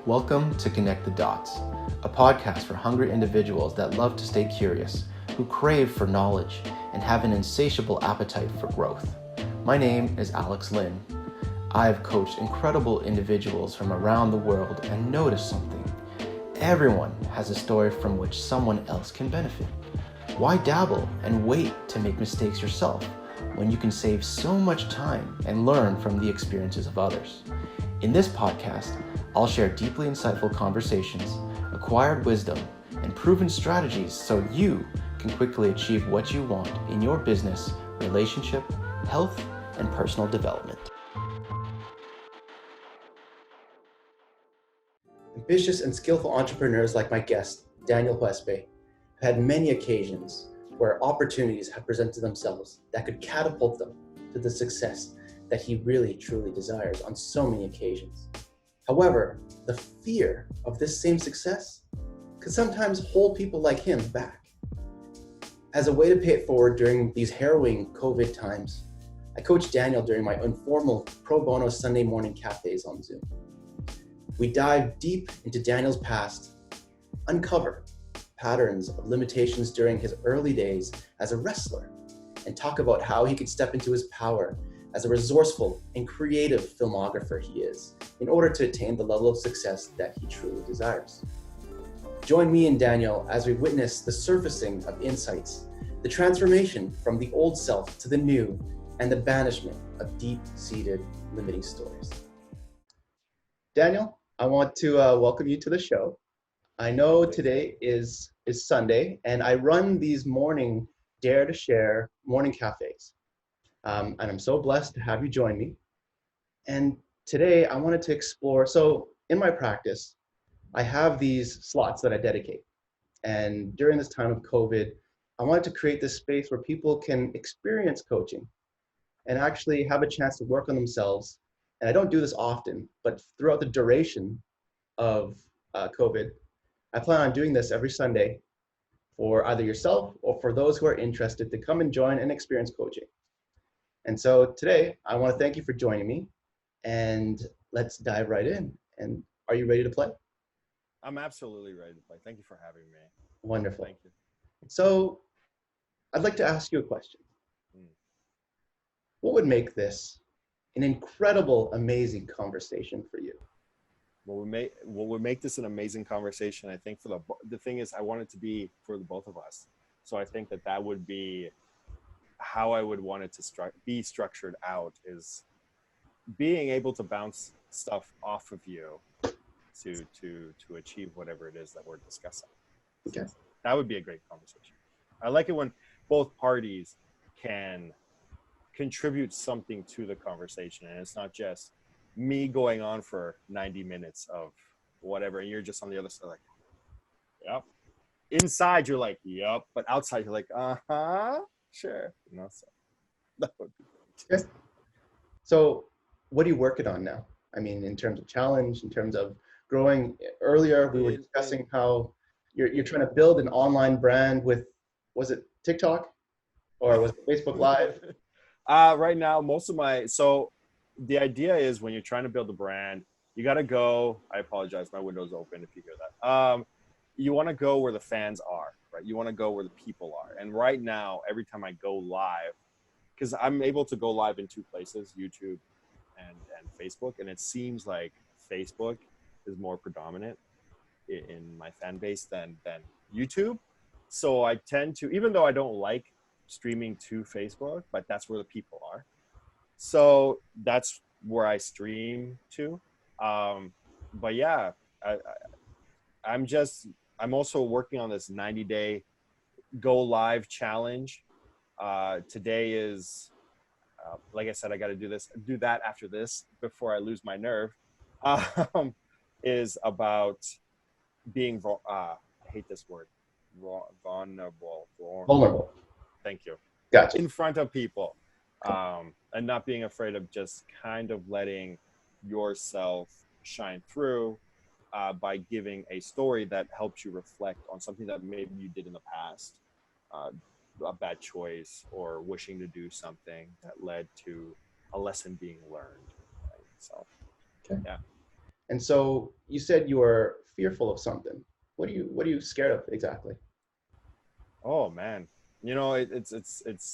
Welcome to Connect the Dots, a podcast for hungry individuals that love to stay curious, who crave for knowledge, and have an insatiable appetite for growth. My name is Lynn. I have coached incredible individuals from around the world and noticed something. Everyone has a story from which someone else can benefit. Why dabble and wait to make mistakes yourself when you can save so much time and learn from the experiences of others? In this podcast, I'll share deeply insightful conversations, acquired wisdom, and proven strategies so you can quickly achieve what you want in your business, relationship, health, and personal development. Ambitious and skillful entrepreneurs like my guest, Daniel Huespe, have had many occasions where opportunities have presented themselves that could catapult them to the success that he really truly desires on so many occasions. However, the fear of this same success could sometimes hold people like him back. As a way to pay it forward during these harrowing COVID times, I coached Daniel during my informal pro bono Sunday morning cafes on Zoom. We dive deep into Daniel's past, uncover patterns of limitations during his early days as a wrestler, and talk about how he could step into his power as a resourceful and creative filmographer he is in order to attain the level of success that he truly desires. Join me and Daniel as we witness the surfacing of insights, the transformation from the old self to the new, and the banishment of deep-seated limiting stories. Daniel, I want to welcome you to the show. I know today is Sunday, and I run these morning Dare to Share morning cafes. And I'm so blessed to have you join me. And today I wanted to explore, so in my practice, I have these slots that I dedicate. And during this time of COVID, I wanted to create this space where people can experience coaching and actually have a chance to work on themselves. And I don't do this often, but throughout the duration of COVID, I plan on doing this every Sunday for either yourself or for those who are interested to come and join and experience coaching. And so today, I want to thank you for joining me, and let's dive right in. And are you ready to play? I'm absolutely ready to play. Thank you for having me. Wonderful. Thank you. So I'd like to ask you a question. What would make this an incredible, amazing conversation for you? What would make this an amazing conversation, I think, for the thing is, I want it to be for the both of us. So I think that would be how I would want it to be structured out, is being able to bounce stuff off of you to achieve whatever it is that we're discussing. Okay. So that would be a great conversation. I like it when both parties can contribute something to the conversation, and it's not just me going on for 90 minutes of whatever, and you're just on the other side like, yep. Inside you're like, yep, but outside you're like, sure. So that would be Okay. So what are you working on now? I mean, in terms of challenge, in terms of growing. Earlier, we were discussing how you're trying to build an online brand with, was it TikTok or was it Facebook Live? Right now, so the idea is when you're trying to build a brand, you got to go, I apologize, my window's open if you hear that. You want to go where the fans are, right? You want to go where the people are. And right now, every time I go live, because I'm able to go live in two places, YouTube and Facebook, and it seems like Facebook is more predominant in my fan base than YouTube. So I tend to, even though I don't like streaming to Facebook, but that's where the people are. So that's where I stream to. But yeah, I'm also working on this 90-day go live challenge. Today is, like I said, I got to do that after this before I lose my nerve. Is about being, I hate this word, vulnerable. Thank you. Gotcha. In front of people, and not being afraid of just kind of letting yourself shine through by giving a story that helps you reflect on something that maybe you did in the past, a bad choice, or wishing to do something that led to a lesson being learned. Right? So, okay. Yeah. And so you said you were fearful of something. What are you scared of exactly? Oh man, you know, it's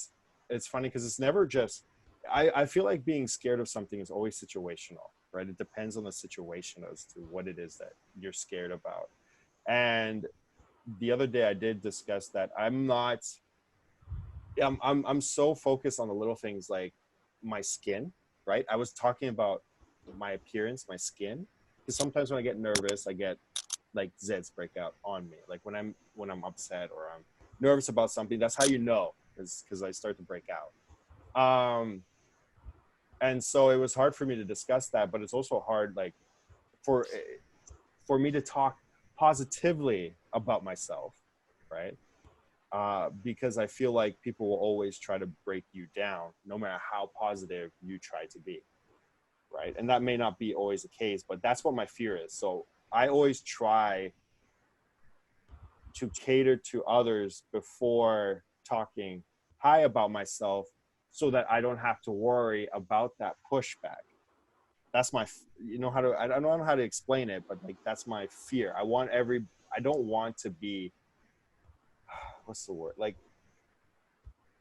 funny because it's never just. I feel like being scared of something is always situational, right? It depends on the situation as to what it is that you're scared about. And the other day I did discuss that I'm not. I'm so focused on the little things like my skin, right? I was talking about my appearance, my skin, because sometimes when I get nervous, I get like zits break out on me. Like when I'm upset or I'm nervous about something, that's how you know, is because I start to break out. And so it was hard for me to discuss that, but it's also hard like for for me to talk positively about myself, right? Because I feel like people will always try to break you down, no matter how positive you try to be, right? And that may not be always the case, but that's what my fear is. So I always try to cater to others before talking high about myself so that I don't have to worry about that pushback. That's my, you know, how to, I don't know how to explain it, but like, that's my fear. I don't want to be, what's the word? Like,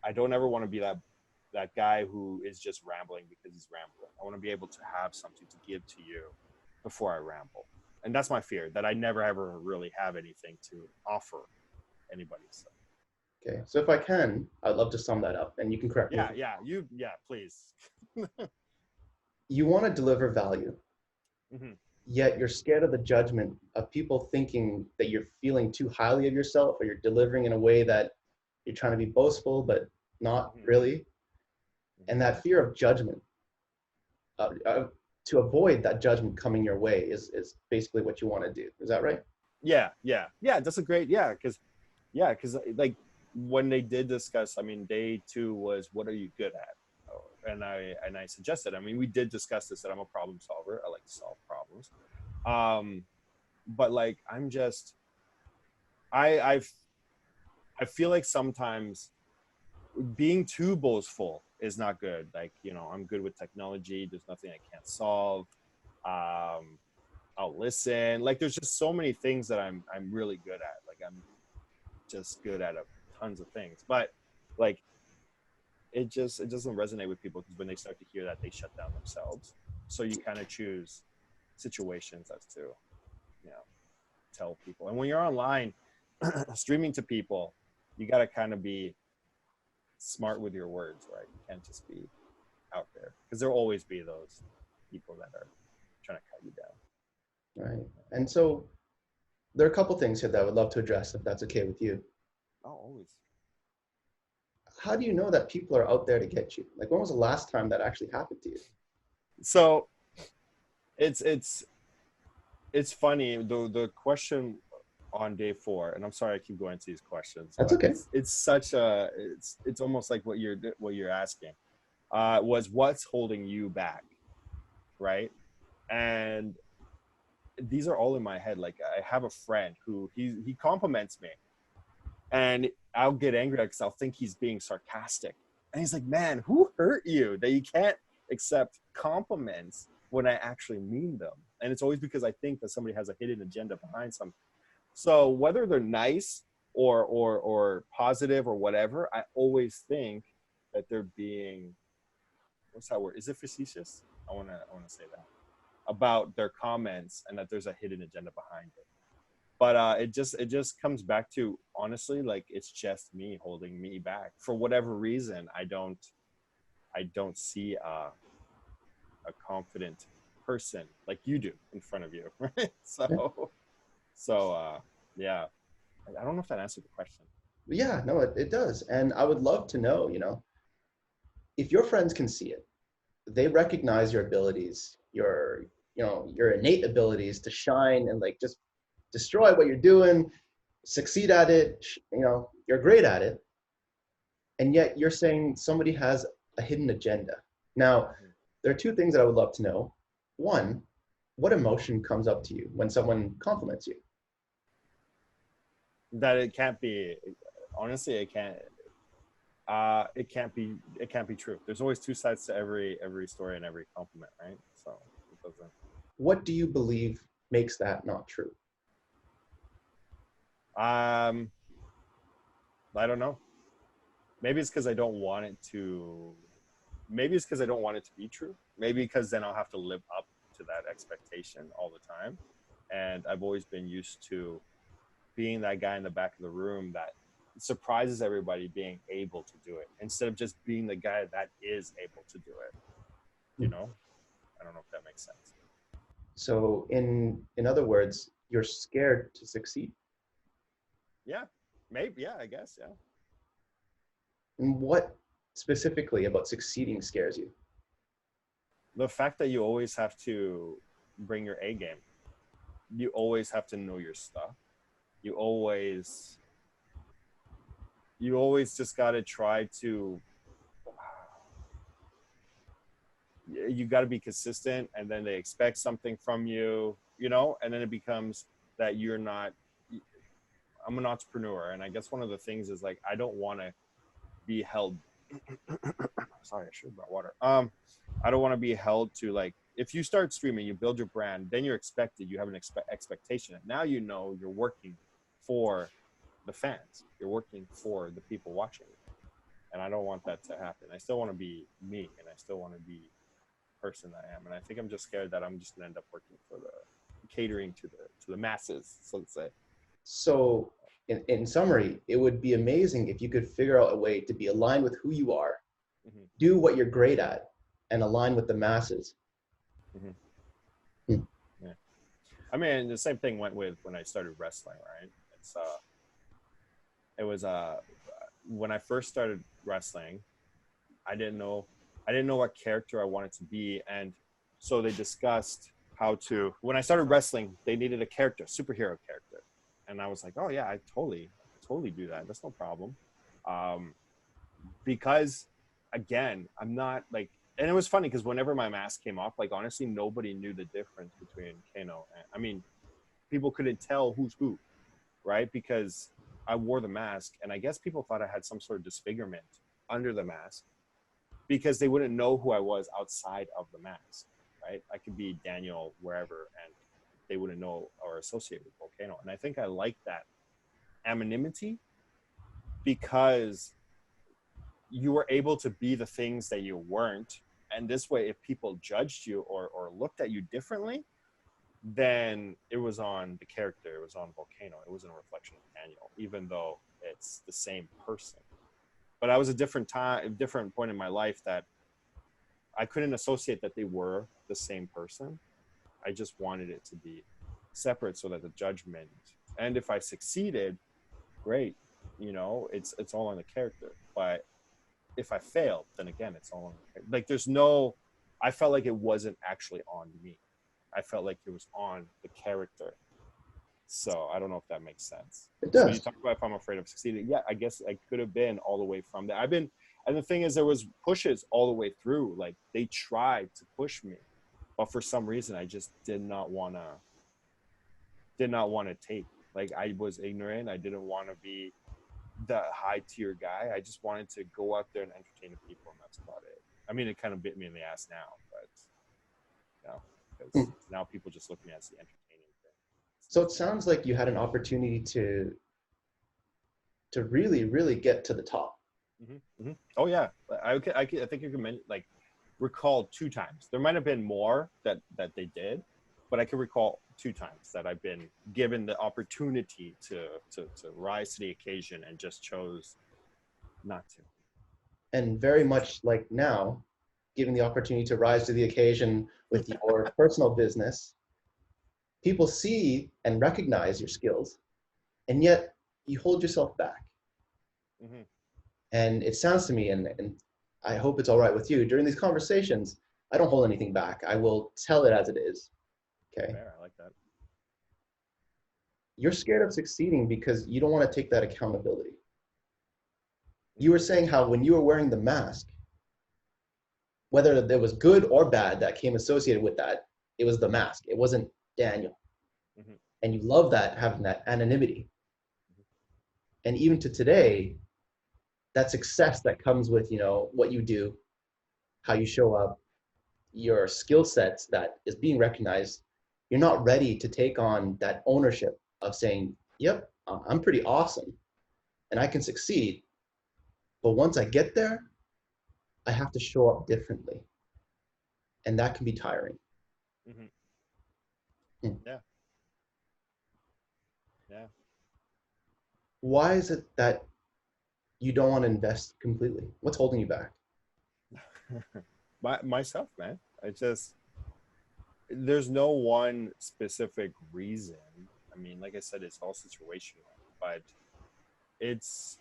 I don't ever want to be that guy who is just rambling because he's rambling. I want to be able to have something to give to you before I ramble. And that's my fear, that I never ever really have anything to offer anybody. So Okay, so if I can, I'd love to sum that up, and you can correct me. yeah, please. You want to deliver value, Mm-hmm. yet you're scared of the judgment of people thinking that you're feeling too highly of yourself, or you're delivering in a way that you're trying to be boastful, but not Mm-hmm. really. And that fear of judgment, uh, uh, to avoid that judgment coming your way, is basically what you want to do. Is that right? Yeah. That's a great, because like when they did discuss, I mean, day two was what are you good at? Oh, and I suggested, I mean, we did discuss this, that I'm a problem solver. I like to solve problems. Um, but like I'm just I I feel like sometimes being too boastful is not good. Like, you know, I'm good with technology. There's nothing I can't solve. Um, I'll listen. Like, there's just so many things that I'm really good at. Like, I'm just good at tons of things. But like, it doesn't resonate with people because when they start to hear that, they shut down themselves. So you kind of choose situations as to, you know, tell people. And when you're online, streaming to people, you got to kind of be smart with your words, right? You can't just be out there because there'll always be those people that are trying to cut you down. Right. And so there are a couple things here that I would love to address, if that's okay with you. Oh, always. How do you know that people are out there to get you? Like, when was the last time that actually happened to you? So it's it's it's funny. The question on day four, and I'm sorry I keep going to these questions, That's but okay. it's such a it's almost like what you're asking. Was what's holding you back, right? And these are all in my head. Like I have a friend who he compliments me, and I'll get angry because I'll think he's being sarcastic, and he's like, "Man, who hurt you that you can't accept compliments when I actually mean them?" And it's always because I think that somebody has a hidden agenda behind something. So whether they're nice or positive or whatever, I always think that they're being, what's that word? Is it facetious? I wanna say that about their comments, and that there's a hidden agenda behind it. But it just comes back to, honestly, like it's just me holding me back for whatever reason. I don't see a confident person like you do in front of you, right? Yeah. So yeah, I don't know if that answered the question. Yeah, no, it does. And I would love to know, if your friends can see it, they recognize your abilities, your innate abilities to shine and like just destroy what you're doing, succeed at it, you're great at it. And yet you're saying somebody has a hidden agenda. Now, Mhm. there are two things that I would love to know. One, what emotion comes up to you when someone compliments you? That it can't be, honestly, it can't be true. There's always two sides to every story and every compliment, right? So it doesn't. What do you believe makes that not true? I don't know. Maybe it's because I don't want it to. Maybe it's because I don't want it to be true. Maybe because then I'll have to live up to that expectation all the time. And I've always been used to being that guy in the back of the room that surprises everybody being able to do it instead of just being the guy that is able to do it. You know? I don't know if that makes sense. So in other words, you're scared to succeed. Yeah. Maybe. Yeah, I guess. Yeah. And what specifically about succeeding scares you? The fact that you always have to bring your A game. You always have to know your stuff. You always just got to try to, you got to be consistent, and then they expect something from you, you know, and then it becomes that you're not. I'm an entrepreneur, and I guess one of the things is like I don't want to be held. Sorry, I should have brought water. I don't want to be held to, like, if you start streaming, you build your brand, then you're expected. You have an expectation. Now you know you're working for the fans. You're working for the people watching, and I don't want that to happen. I still want to be me, and I still want to be the person I am. And I think I'm just scared that I'm just gonna end up working for the catering to the masses, so to say. So in summary, it would be amazing if you could figure out a way to be aligned with who you are, do what you're great at, and align with the masses. Yeah. I mean, the same thing went with when I started wrestling, right? It was when I first started wrestling, I didn't know what character I wanted to be, and so they discussed how to. When I started wrestling, they needed a character, superhero character, and I was like, oh yeah, I totally do that. That's no problem, because again, I'm not like. And it was funny because whenever my mask came off, like honestly, nobody knew the difference between Kano and, I mean, people couldn't tell who's who, right? Because I wore the mask, and I guess people thought I had some sort of disfigurement under the mask because they wouldn't know who I was outside of the mask, right? I could be Daniel wherever, and they wouldn't know or associate with Volcano. And I think I like that anonymity because you were able to be the things that you weren't. And this way, if people judged you or looked at you differently, then it was on the character, it was on Volcano. It wasn't a reflection of Daniel, even though it's the same person. But I was a different point in my life that I couldn't associate that they were the same person. I just wanted it to be separate so that the judgment, and if I succeeded, great, you know, it's all on the character. But if I failed, then again, it's all on the character. Like there's no, I felt like it wasn't actually on me. I felt like it was on the character. So I don't know if that makes sense. It does. So you talk about if I'm afraid of succeeding. Yeah, I guess I could have been all the way from there. And the thing is, there was pushes all the way through. Like they tried to push me, but for some reason, I just did not want to take. Like I was ignorant. I didn't want to be the high tier guy. I just wanted to go out there and entertain the people, and that's about it. I mean, it kind of bit me in the ass now, but you know, because now people just look at me as the entertaining thing. So it sounds like you had an opportunity to really, really get to the top. Oh yeah, I think you can like recall 2 times. There might have been more that they did, but I can recall 2 times that I've been given the opportunity to rise to the occasion and just chose not to. And very much like now, given the opportunity to rise to the occasion with your personal business, people see and recognize your skills, and yet you hold yourself back. And it sounds to me, and I hope it's all right with you, during these conversations, I don't hold anything back. I will tell it as it is. Okay. Fair, I like that. You're scared of succeeding because you don't want to take that accountability. You were saying how when you were wearing the mask, whether there was good or bad that came associated with that, it was the mask. It wasn't Daniel. And you love that, having that anonymity. And even to today, that success that comes with, you know, what you do, how you show up, your skill sets that is being recognized You're not ready to take on that ownership of saying, yep, I'm pretty awesome and I can succeed. But once I get there, I have to show up differently. And that can be tiring. Mm-hmm. Hmm. Yeah. Yeah. Why is it that you don't want to invest completely? What's holding you back? Myself, man. I just, there's no one specific reason. I mean, like I said, it's all situational, but it's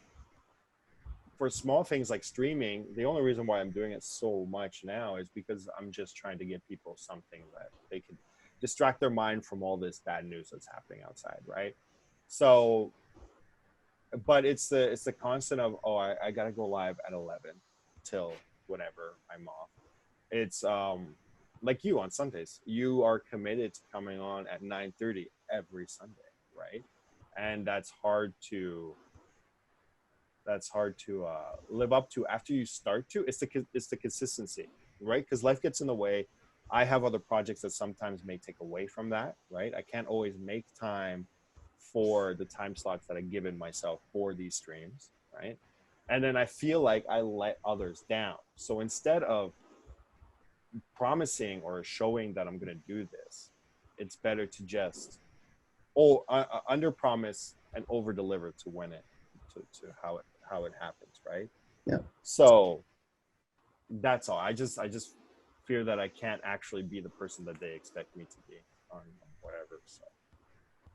for small things like streaming. The only reason why I'm doing it so much now is because I'm just trying to give people something that they can distract their mind from all this bad news that's happening outside, right? So, but it's the constant of, oh, I gotta go live at 11 till whenever I'm off. It's like you on Sundays, you are committed to coming on at 9:30 every Sunday, right? And that's hard to live up to after you start to. It's the consistency, right? Because life gets in the way. I have other projects that sometimes may take away from that, right? I can't always make time for the time slots that I've given myself for these streams, right? And then I feel like I let others down. So instead of promising or showing that I'm going to do this, it's better to just under promise and over deliver to when it to how it happens, right? Yeah. So that's all. I just fear that I can't actually be the person that they expect me to be on whatever. So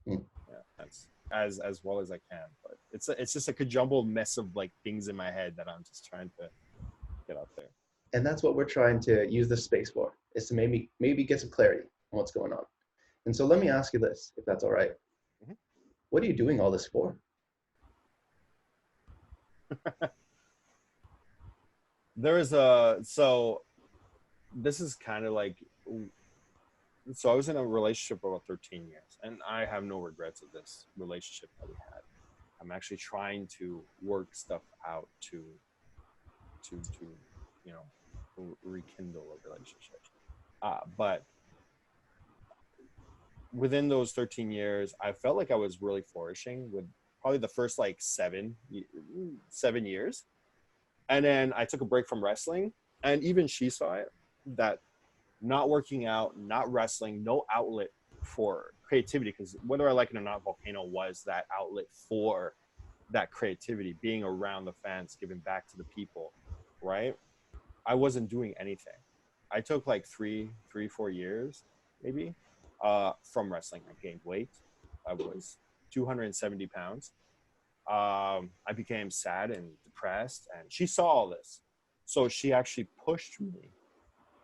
Hmm. yeah, that's as well as I can. But it's just like a jumbled mess of like things in my head that I'm just trying to get out there. And that's what we're trying to use this space for, is to maybe get some clarity on what's going on. And so let me ask you this, if that's all right. Mhm. What are you doing all this for? There is a so this is kind of like, so I was in a relationship for about 13 years, and I have no regrets of this relationship that we had. I'm actually trying to work stuff out to you know rekindle a relationship. But within those 13 years, I felt like I was really flourishing with probably the first like 7 years, and then I took a break from wrestling, and even she saw it, that not working out, not wrestling, no outlet for creativity, because whether I like it or not, Volcano was that outlet for that creativity, being around the fans, giving back to the people, right? I wasn't doing anything. I took like 4 years, maybe, from wrestling. I gained weight. I was 270 pounds. I became sad and depressed, and she saw all this. So she actually pushed me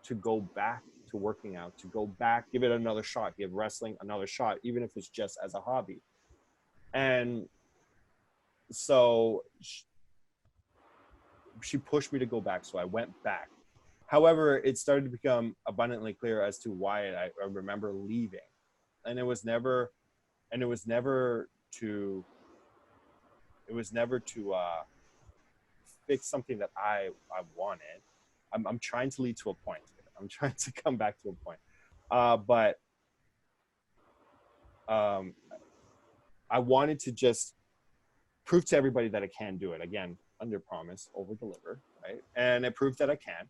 to go back to working out, to go back, give it another shot, give wrestling another shot, even if it's just as a hobby. And so she pushed me to go back. So I went back. However, it started to become abundantly clear as to why I remember leaving. And it was never, and it was never to fix something that I wanted. I'm trying to lead to a point. I'm trying to come back to a point. But um, I wanted to just prove to everybody that I can do it. Again, under promise, over deliver, right? And it proved that I can.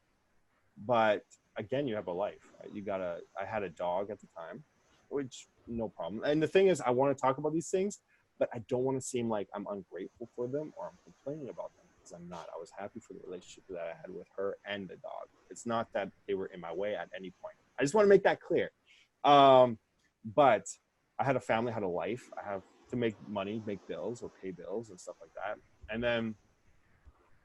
But again, you have a life, right? I had a dog at the time, which no problem. And the thing is, I want to talk about these things, but I don't want to seem like I'm ungrateful for them or I'm complaining about them, because I'm not. I was happy for the relationship that I had with her and the dog. It's not that they were in my way at any point. I just want to make that clear. But I had a family, I had a life. I have to make money, make bills or pay bills and stuff like that. And then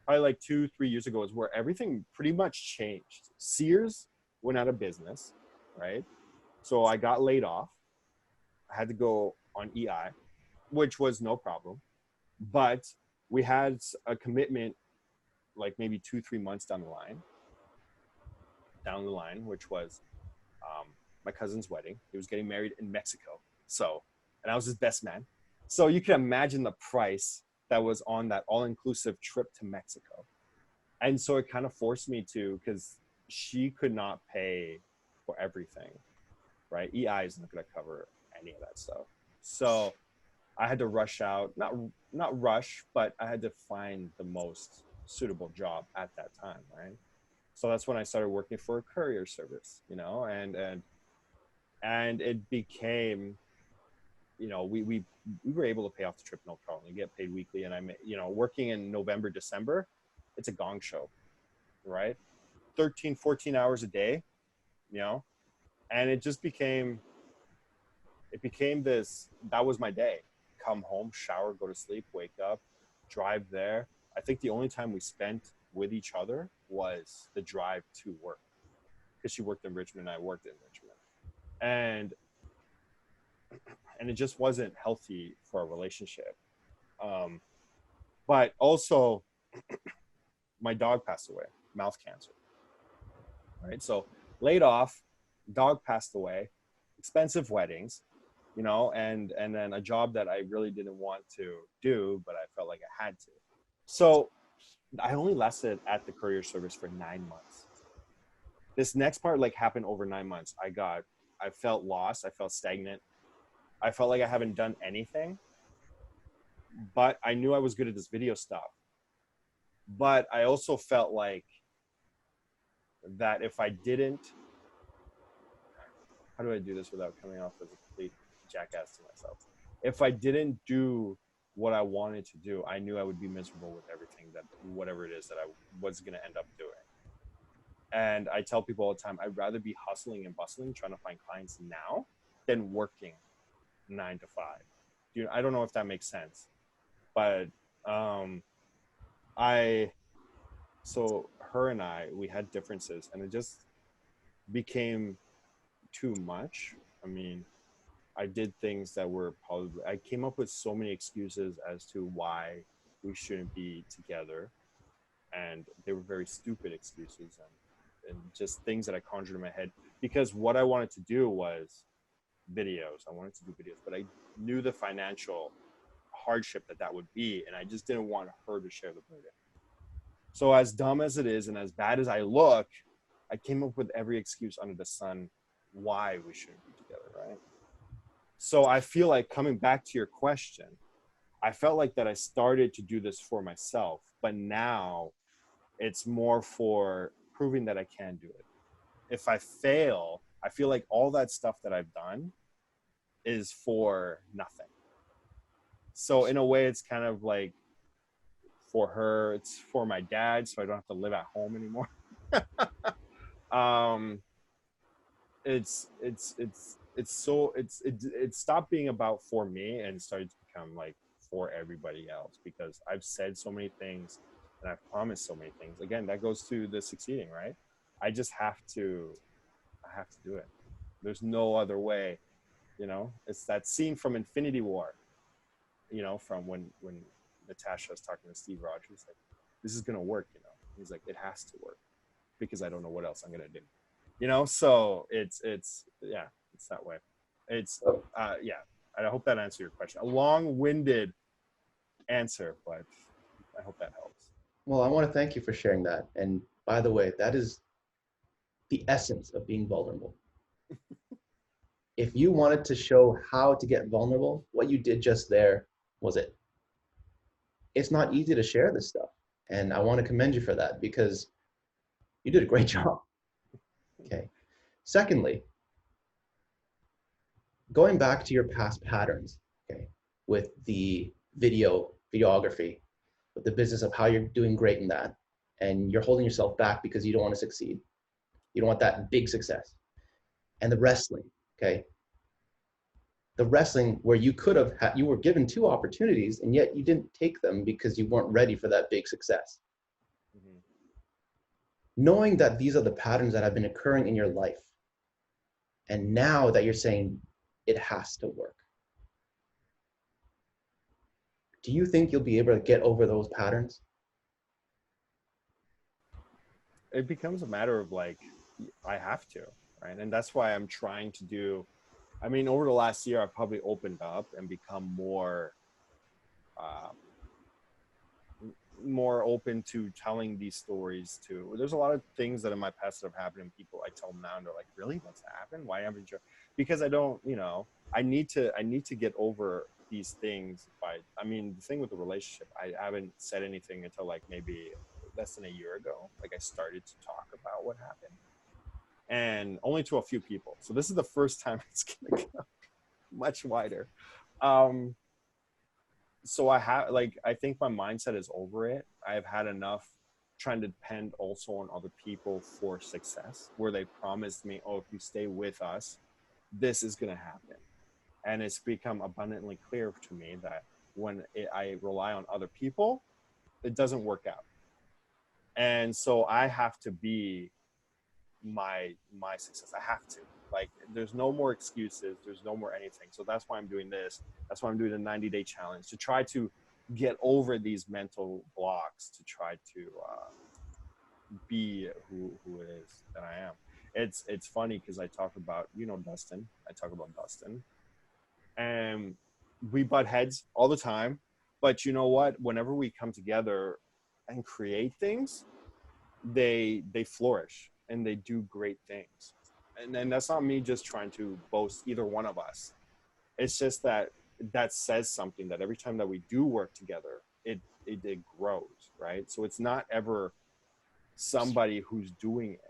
probably like 2-3 years ago is where everything pretty much changed. Sears went out of business, right? So I got laid off. I had to go on EI, which was no problem. But we had a commitment like maybe 2-3 months down the line, which was my cousin's wedding. He was getting married in Mexico. So, and I was his best man. So you can imagine the price that was on that all-inclusive trip to Mexico. And so it kind of forced me to, because she could not pay for everything. right? EI is not going to cover any of that stuff. So I had to rush out, not rush, but I had to find the most suitable job at that time, right? So that's when I started working for a courier service, you know, and it became, you know, we were able to pay off the trip no problem. We get paid weekly, and you know, working in November, December, it's a gong show, right? 13, 14 hours a day, you know, and it became this, that was my day. Come home, shower, go to sleep, wake up, drive there. I think the only time we spent with each other was the drive to work, because she worked in Richmond and I worked in Richmond. And it just wasn't healthy for a relationship. But also, my dog passed away, mouth cancer, right? So laid off, dog passed away, expensive weddings, you know, and then a job that I really didn't want to do, but I felt like I had to. So I only lasted at the courier service for 9 months. This next part like happened over 9 months. I felt lost. I felt stagnant. I felt like I haven't done anything, but I knew I was good at this video stuff. But I also felt like that if I didn't, how do I do this without coming off as a complete jackass to myself? If I didn't do what I wanted to do, I knew I would be miserable with everything, that whatever it is that I was going to end up doing. And I tell people all the time, I'd rather be hustling and bustling, trying to find clients now, than working 9 to 5. I don't know if that makes sense, but so her and we had differences, and it just became too much. I mean, I did things that were probably, I came up with so many excuses as to why we shouldn't be together, and they were very stupid excuses, and just things that I conjured in my head, because what I wanted to do was videos. I wanted to do videos, but I knew the financial hardship that would be, and I just didn't want her to share the burden. So as dumb as it is and as bad as I look, I came up with every excuse under the sun why we shouldn't be together, right? So I feel like, coming back to your question, I felt like that I started to do this for myself, but now it's more for proving that I can do it. If I fail, I feel like all that stuff that I've done is for nothing. So in a way, it's kind of like, for her, it's for my dad, so I don't have to live at home anymore. It stopped being about for me and started to become like for everybody else, because I've said so many things and I've promised so many things. Again, that goes to the succeeding, right? I have to do it. There's no other way, you know. It's that scene from Infinity War, you know, from when Natasha was talking to Steve Rogers, like, this is gonna work, you know. He's like, it has to work, because I don't know what else I'm gonna do, you know. So it's that way. It's yeah. I hope that answered your question. A long-winded answer, but I hope that helps. Well, I want to thank you for sharing that. And by the way, that is the essence of being vulnerable. If you wanted to show how to get vulnerable, what you did just there was it. It's not easy to share this stuff. And I want to commend you for that, because you did a great job. Okay. Secondly, going back to your past patterns, okay, with the videography, with the business of how you're doing great in that, and you're holding yourself back because you don't want to succeed. You don't want that big success. And the wrestling, okay? The wrestling where you could have had, you were given 2 opportunities, and yet you didn't take them because you weren't ready for that big success. Mm-hmm. Knowing that these are the patterns that have been occurring in your life, and now that you're saying it has to work, do you think you'll be able to get over those patterns? It becomes a matter of like, I have to, right? And that's why I'm trying to do, I mean, over the last year, I've probably opened up and become more open to telling these stories too. There's a lot of things that in my past that have happened, and people, I tell them now, and they're like, really? That's happened? Why haven't you? because I don't, you know, I need to get over these things by, I mean, the thing with the relationship, I haven't said anything until like maybe less than a year ago. Like I started to talk about what happened, and only to a few people. So this is the first time it's gonna go much wider. Um, so I think my mindset is over it. I've had enough trying to depend also on other people for success, where they promised me, oh, if you stay with us, this is going to happen. And it's become abundantly clear to me that I rely on other people, it doesn't work out. And so I have to be my success. I have to. Like, there's no more excuses. There's no more anything. So that's why I'm doing this. That's why I'm doing the 90-day challenge, to try to get over these mental blocks, to try to be who it is that I am. It's funny because I talk about, you know, Dustin. I talk about Dustin, and we butt heads all the time. But you know what? Whenever we come together and create things, they flourish and they do great things. And that's not me just trying to boast either one of us. It's just that says something, that every time that we do work together, it grows, right? So it's not ever somebody who's doing it.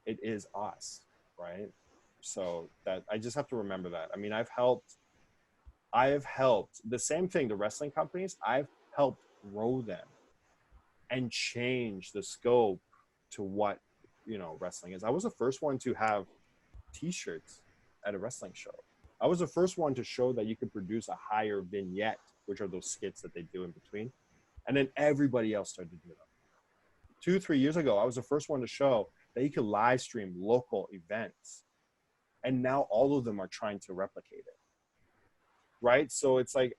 It is us, right? So that I just have to remember that. I mean, I have helped the same thing, the wrestling companies, I've helped grow them and change the scope to what, you know, wrestling is. I was the first one to have t-shirts at a wrestling show. I was the first one to show that you could produce a higher vignette, which are those skits that they do in between. And then everybody else started to do them. 2-3 years ago, I was the first one to show that you could live stream local events. And now all of them are trying to replicate it. Right? So it's like,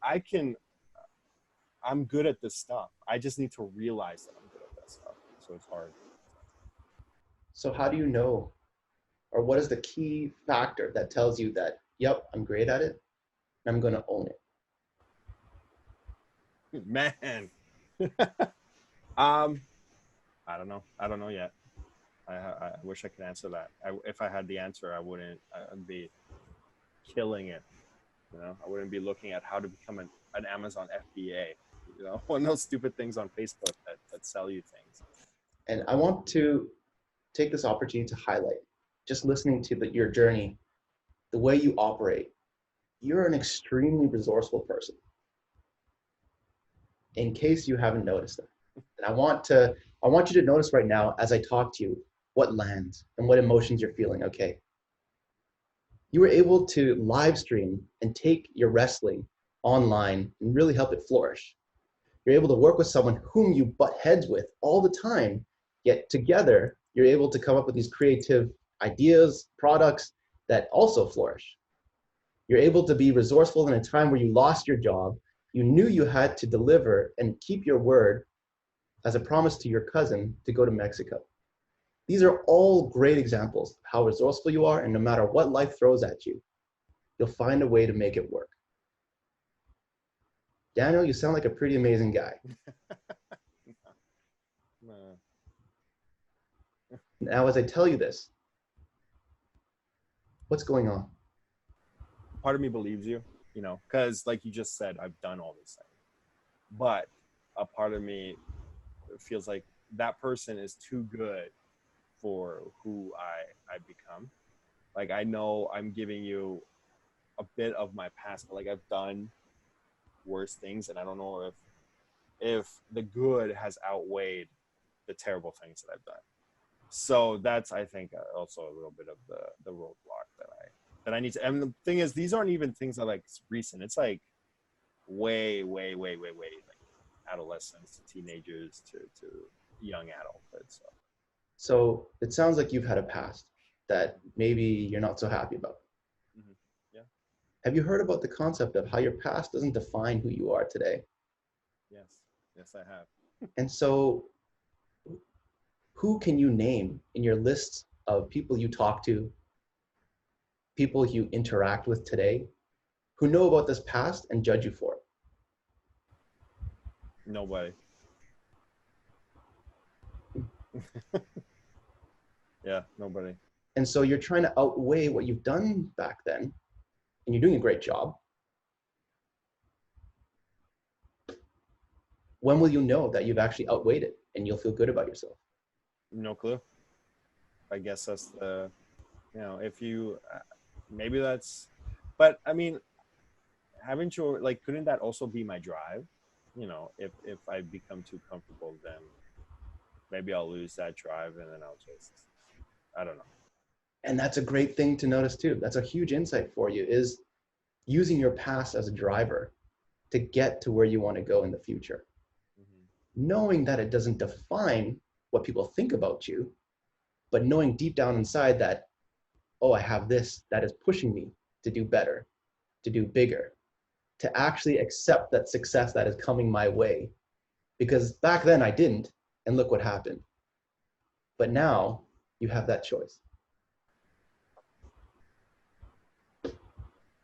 I'm good at this stuff. I just need to realize that I'm good at that stuff. So it's hard. So how do you know, or what is the key factor that tells you that, yep, I'm great at it, and I'm going to own it? Man. I don't know. I don't know yet. I wish I could answer that. If I had the answer, I'd be killing it. You know, I wouldn't be looking at how to become an Amazon FBA. You know, one of those stupid things on Facebook that sell you things. And I want to take this opportunity to highlight, just listening to your journey, the way you operate, you're an extremely resourceful person, in case you haven't noticed it. And I want you to notice right now, as I talk to you, what lands and what emotions you're feeling, okay? You were able to live stream and take your wrestling online and really help it flourish. You're able to work with someone whom you butt heads with all the time, yet together, you're able to come up with these creative ideas, products that also flourish. You're able to be resourceful in a time where you lost your job. You knew you had to deliver and keep your word as a promise to your cousin to go to Mexico. These are all great examples of how resourceful you are, and no matter what life throws at you, you'll find a way to make it work. Daniel, you sound like a pretty amazing guy. Now, as I tell you this, what's going on? Part of me believes you, you know, because like you just said, I've done all these things. But a part of me feels like that person is too good for who I become. Like, I know I'm giving you a bit of my past, but like I've done worse things, and I don't know if the good has outweighed the terrible things that I've done. So that's, I think, also a little bit of the roadblock that I need to. And the thing is, these aren't even things that like recent. It's like way like adolescents to teenagers to young adulthood. So it sounds like you've had a past that maybe you're not so happy about. Mm-hmm. Yeah. Have you heard about the concept of how your past doesn't define who you are today? Yes, I have. And so who can you name in your list of people you talk to, people you interact with today, who know about this past and judge you for it? Nobody. Yeah, nobody. And so you're trying to outweigh what you've done back then, and you're doing a great job. When will you know that you've actually outweighed it and you'll feel good about yourself? No clue. I guess that's the, if you, maybe that's, but I mean, haven't you, like, couldn't that also be my drive? If I become too comfortable, then maybe I'll lose that drive and then I'll just, I don't know. And that's a great thing to notice too. That's a huge insight for you, is using your past as a driver to get to where you want to go in the future. Mm-hmm. Knowing that it doesn't define what people think about you, but knowing deep down inside that, oh, I have this that is pushing me to do better, to do bigger, to actually accept that success that is coming my way. Because back then I didn't, and look what happened. But now you have that choice.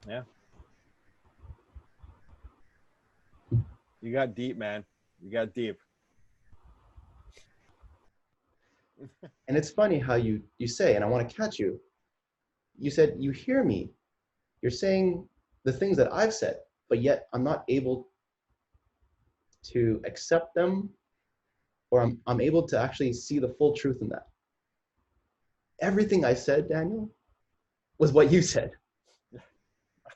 Yeah. You got deep, man. You got deep. And it's funny how you say, and I want to catch you, you said, you hear me. You're saying the things that I've said, but yet I'm not able to accept them, or I'm able to actually see the full truth in that. Everything I said, Daniel, was what you said.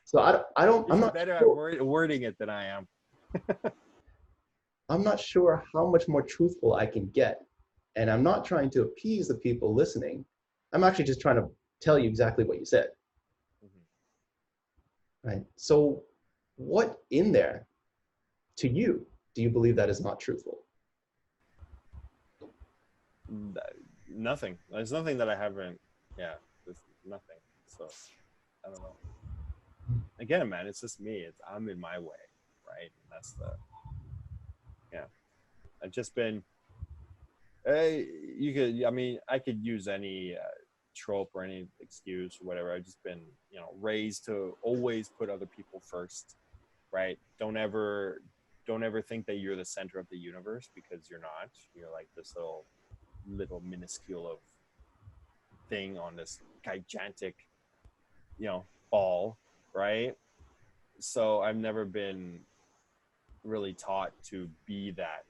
So I'm not better sure. at wording it than I am. I'm not sure how much more truthful I can get. And I'm not trying to appease the people listening. I'm actually just trying to tell you exactly what you said. Mm-hmm. Right? So what in there, to you, do you believe that is not truthful? Nothing. There's nothing that I haven't, there's nothing. So I don't know. Again, man, it's just me. I'm in my way, right? And that's I've just been, I could use any trope or any excuse or whatever. I've just been, raised to always put other people first, right? Don't ever think that you're the center of the universe, because you're not. You're like this little minuscule of thing on this gigantic, ball, right? So I've never been really taught to be that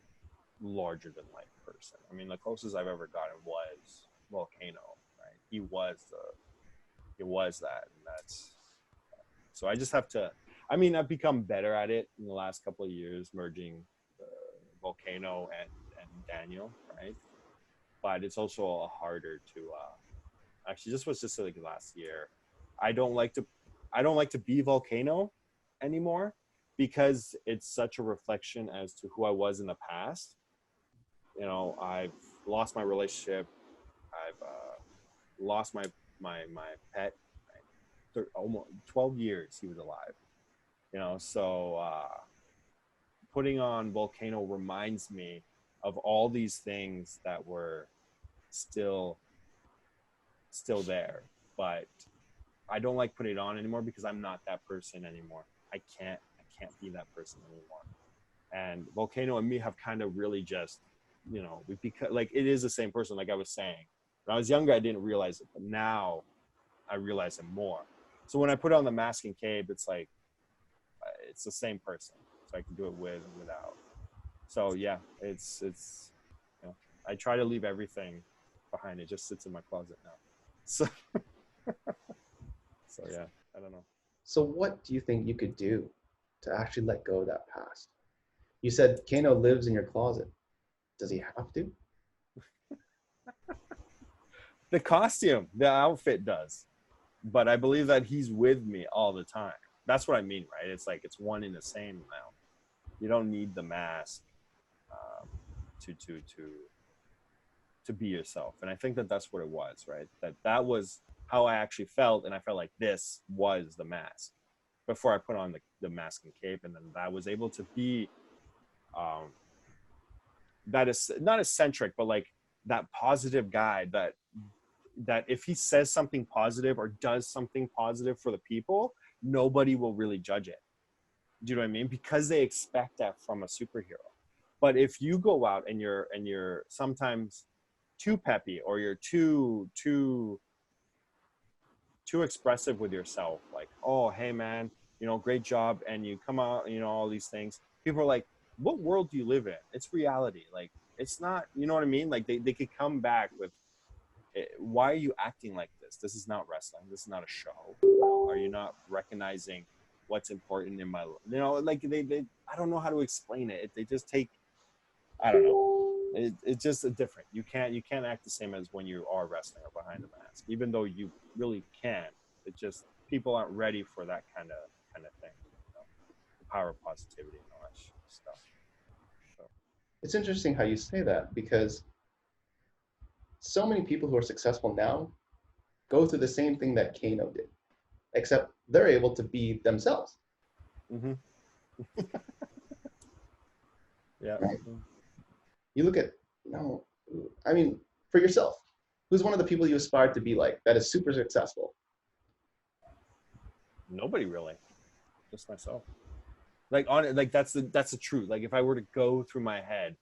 larger than life person. I mean, the closest I've ever gotten was Volcano, right? He was that, and that's, so I just have to, I've become better at it in the last couple of years, merging Volcano and Daniel, right? But it's also harder to, actually, this was just like last year. I don't like to be Volcano anymore, because it's such a reflection as to who I was in the past. I've lost my relationship. I've lost my pet. Almost 12 years he was alive. So putting on Volcano reminds me of all these things that were still there, but I don't like putting it on anymore, because I'm not that person anymore. I can't be that person anymore. And Volcano and me have kind of really just, we become, like, it is the same person. Like I was saying, when I was younger, I didn't realize it, but now I realize it more. So when I put on the mask and cape, it's like, it's the same person. So I can do it with and without. So yeah, it's I try to leave everything behind. It just sits in my closet now. So so yeah, I don't know. So what do you think you could do to actually let go of that past? You said Kano lives in your closet. Does he have to? The costume, the outfit does. But I believe that he's with me all the time. That's what I mean, right? It's like it's one in the same now. You don't need the mask to be yourself. And I think that that's what it was, right? That was how I actually felt, and I felt like this was the mask before I put on the mask and cape, and then I was able to be that is not eccentric, but like that positive guy that if he says something positive or does something positive for the people, nobody will really judge it. Do you know what I mean? Because they expect that from a superhero. But if you go out and you're sometimes too peppy, or you're too too expressive with yourself, like, oh, hey man, you know, great job, and you come out, you know, all these things, people are like, what world do you live in? It's reality. Like, it's not, you know what I mean? Like, they could come back with, why are you acting like this? This is not wrestling. This is not a show. Are you not recognizing what's important in my life? You know, like they I don't know how to explain it. They just take, I don't know. It's just different. You can't act the same as when you are wrestling or behind the mask, even though you really can. It just, people aren't ready for that kind of thing. You know? The power of positivity and all that stuff. So. It's interesting how you say that, because so many people who are successful now go through the same thing that Kano did, except they're able to be themselves. Mm-hmm. Yeah. Right? You look at, I mean, for yourself, who's one of the people you aspire to be like that is super successful? Nobody really, just myself. Like that's the truth. Like, if I were to go through my head,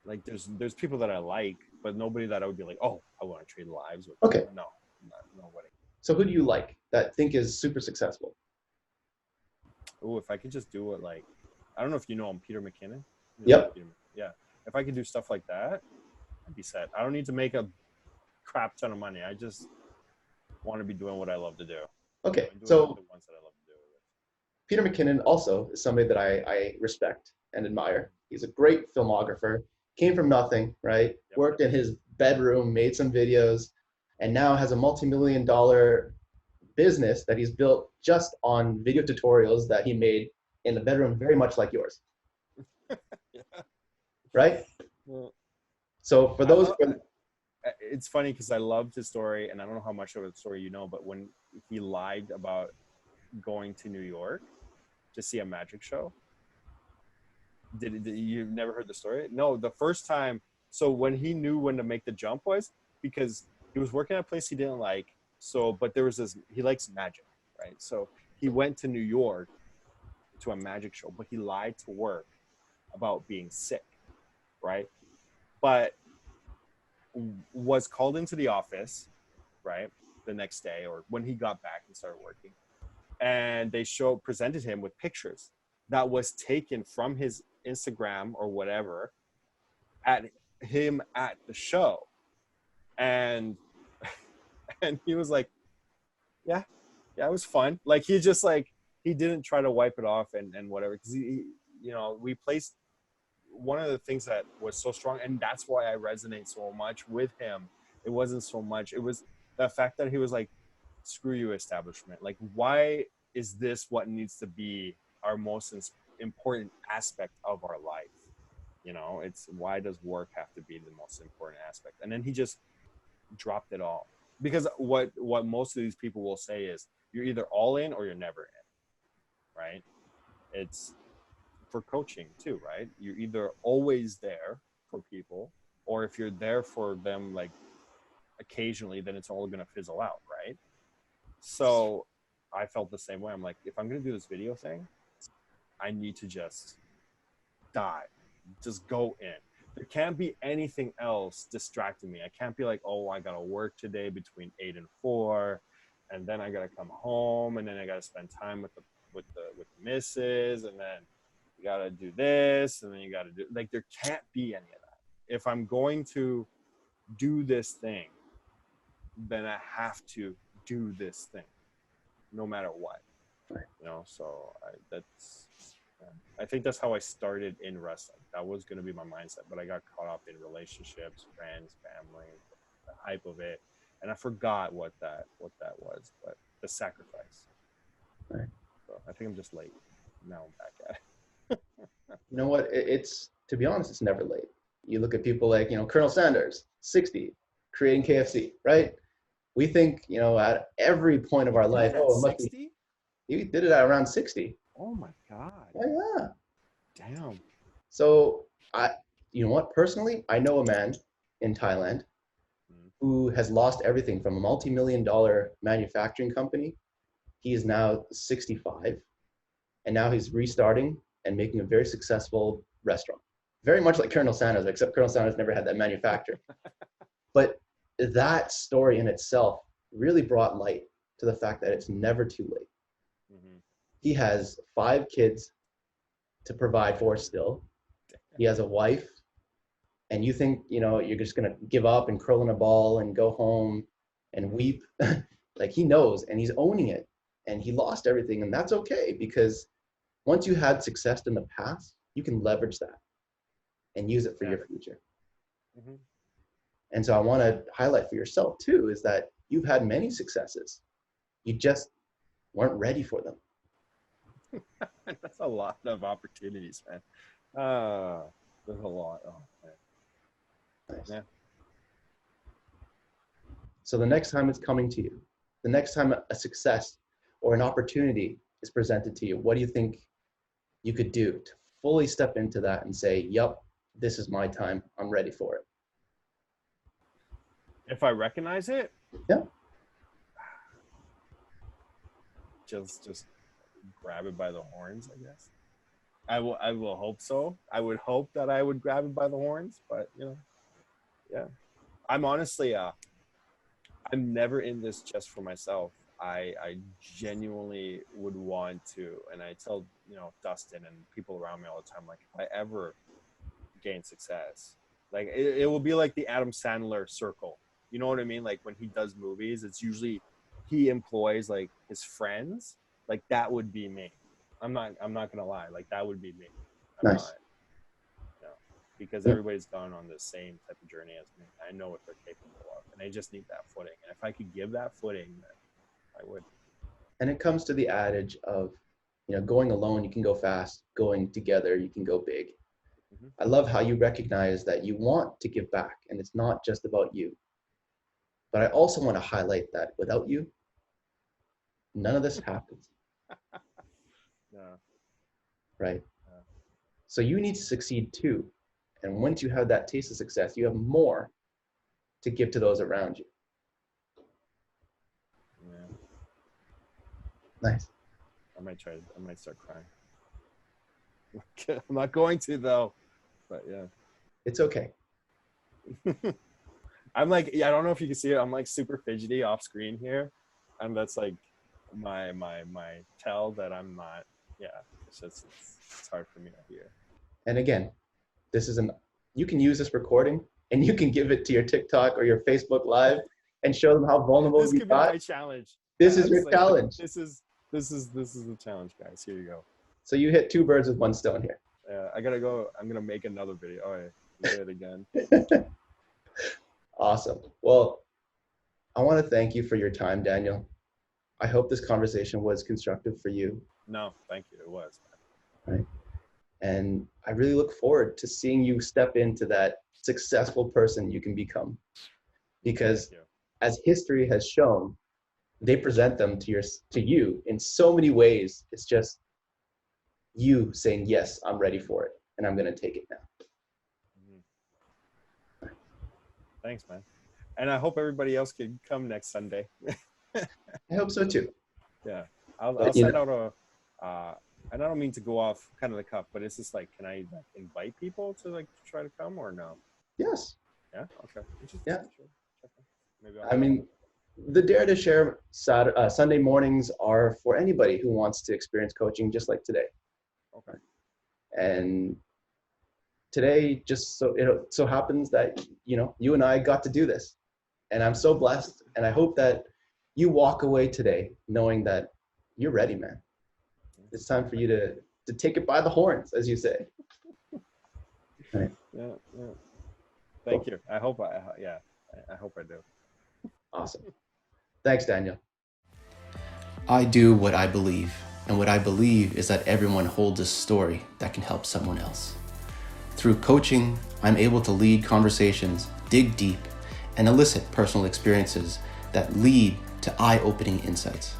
like there's people that I like, but nobody that I would be like, oh, I want to trade lives with. Okay. No, nobody. So who do you like that think is super successful? Oh, if I could just do it, like, I don't know if you know him, Peter McKinnon. Yep. Yeah. If I could do stuff like that, I'd be set. I don't need to make a crap ton of money. I just want to be doing what I love to do. Okay. So the ones that I love to do. Peter McKinnon also is somebody that I respect and admire. He's a great filmographer, came from nothing, right? Yep. Worked in his bedroom, made some videos, and now has a multi-million-dollar business that he's built just on video tutorials that he made in the bedroom, very much like yours. Yeah. Right? Well, so for those... It's funny because I loved his story, and I don't know how much of the story you know, but when he lied about going to New York to see a magic show, did you never heard the story? No, the first time. So when he knew when to make the jump was because he was working at a place he didn't like. So, but there was this, he likes magic, right? So he went to New York to a magic show, but he lied to work about being sick, right? But was called into the office, right, the next day or when he got back and started working, and they presented him with pictures that was taken from his Instagram or whatever at him at the show, and he was like, yeah, it was fun. Like, he just, like, he didn't try to wipe it off and whatever, because he, you know, we placed one of the things that was so strong, and that's why I resonate so much with him. It wasn't so much, it was the fact that he was like, screw you, establishment. Like, why is this what needs to be our most important aspect of our life? You know, it's, why does work have to be the most important aspect? And then he just dropped it all, because what most of these people will say is, you're either all in or you're never in, right? It's for coaching too, right? You're either always there for people, or if you're there for them like occasionally, then it's all going to fizzle out, right? So I felt the same way. I'm like, if I'm going to do this video thing, I need to just dive, just go in. There can't be anything else distracting me. I can't be like, oh, I got to work today between 8 and 4, and then I got to come home, and then I got to spend time with the missus, and then you got to do this, and then you got to do, like, there can't be any of that. If I'm going to do this thing, then I have to do this thing no matter what. Right. You know, so I think that's how I started in wrestling. That was going to be my mindset, but I got caught up in relationships, friends, family, the hype of it, and I forgot what that was, but the sacrifice. Right. So I think I'm just late. Now I'm back at it. You know what? It's, to be honest, it's never late. You look at people like, Colonel Sanders, 60, creating KFC, right? We think, at every point of our life, oh, 60? He did it at around 60. Oh my God. Yeah. Damn. So you know what? Personally, I know a man in Thailand who has lost everything from a multi-million-dollar manufacturing company. He is now 65, and now he's restarting and making a very successful restaurant. Very much like Colonel Sanders, except Colonel Sanders never had that manufacturing. But that story in itself really brought light to the fact that it's never too late. Mm-hmm. He has 5 kids to provide for still. He has a wife, and you think, you're just going to give up and curl in a ball and go home and weep. Like, he knows, and he's owning it, and he lost everything, and that's okay, because once you had success in the past, you can leverage that and use it for your future. Mm-hmm. And so I want to highlight for yourself too, is that you've had many successes. You just weren't ready for them. That's a lot of opportunities, man. There's a lot. Oh, man. Nice. Yeah. So the next time it's coming to you, the next time a success or an opportunity is presented to you, what do you think you could do to fully step into that and say, yep, this is my time. I'm ready for it. If I recognize it? Yeah. Just grab it by the horns, I guess. I will hope so. I would hope that I would grab it by the horns, but yeah. I'm honestly I'm never in this just for myself. I genuinely would want to, and I tell Dustin and people around me all the time, like, if I ever gain success, like it will be like the Adam Sandler circle. You know what I mean? Like when he does movies, it's usually he employs like his friends. Like that would be me. I'm not gonna lie. Like that would be me. I'm Nice. not, because everybody's gone on the same type of journey as me. I know what they're capable of, and they just need that footing. And if I could give that footing, then I would. And it comes to the adage of, going alone, you can go fast. Going together, you can go big. Mm-hmm. I love how you recognize that you want to give back, and it's not just about you. But I also want to highlight that without you, none of this happens. No. Right? So you need to succeed too. And once you have that taste of success, you have more to give to those around you. Yeah. Nice. I might start crying. I'm not going to though, but yeah. It's okay. I'm like, I don't know if you can see it. I'm like super fidgety off screen here. And that's like my tell that I'm not, it's hard for me to hear. And again, you can use this recording and you can give it to your TikTok or your Facebook Live and show them how vulnerable this you could got. Be my challenge. This is your challenge. This is the challenge, guys. Here you go. So you hit 2 birds with 1 stone here. I gotta go. I'm gonna make another video. All right, do it again. Awesome. Well, I want to thank you for your time, Daniel. I hope this conversation was constructive for you. No, thank you. It was. Right. And I really look forward to seeing you step into that successful person you can become. Because as history has shown, they present them to you in so many ways. It's just you saying, yes, I'm ready for it, and I'm going to take it now. Thanks, man. And I hope everybody else can come next Sunday. I hope so too. Yeah. I'll send out and I don't mean to go off kind of the cuff, but it's just like, can I invite people to like try to come or no? Yes. Yeah. Okay. Yeah. Maybe the Dare to Share Sunday mornings are for anybody who wants to experience coaching just like today. Okay. And today, just so happens that, you and I got to do this. And I'm so blessed. And I hope that you walk away today knowing that you're ready, man. It's time for you to take it by the horns, as you say. Right. Yeah. Thank you. I hope I hope I do. Awesome. Thanks, Daniel. I do what I believe. And what I believe is that everyone holds a story that can help someone else. Through coaching, I'm able to lead conversations, dig deep, and elicit personal experiences that lead to eye-opening insights.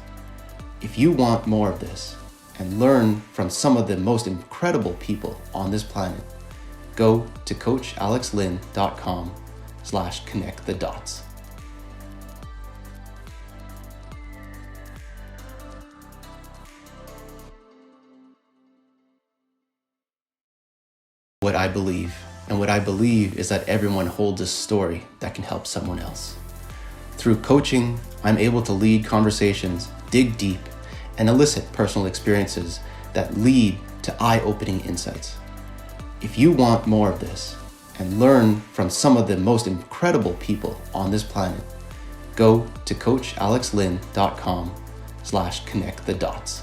If you want more of this and learn from some of the most incredible people on this planet, go to coachalexlynn.com/connectthedots. What I believe, and what I believe is that everyone holds a story that can help someone else. Through coaching, I'm able to lead conversations, dig deep, and elicit personal experiences that lead to eye-opening insights. If you want more of this and learn from some of the most incredible people on this planet, go to coachalexlynn.com/connectthedots.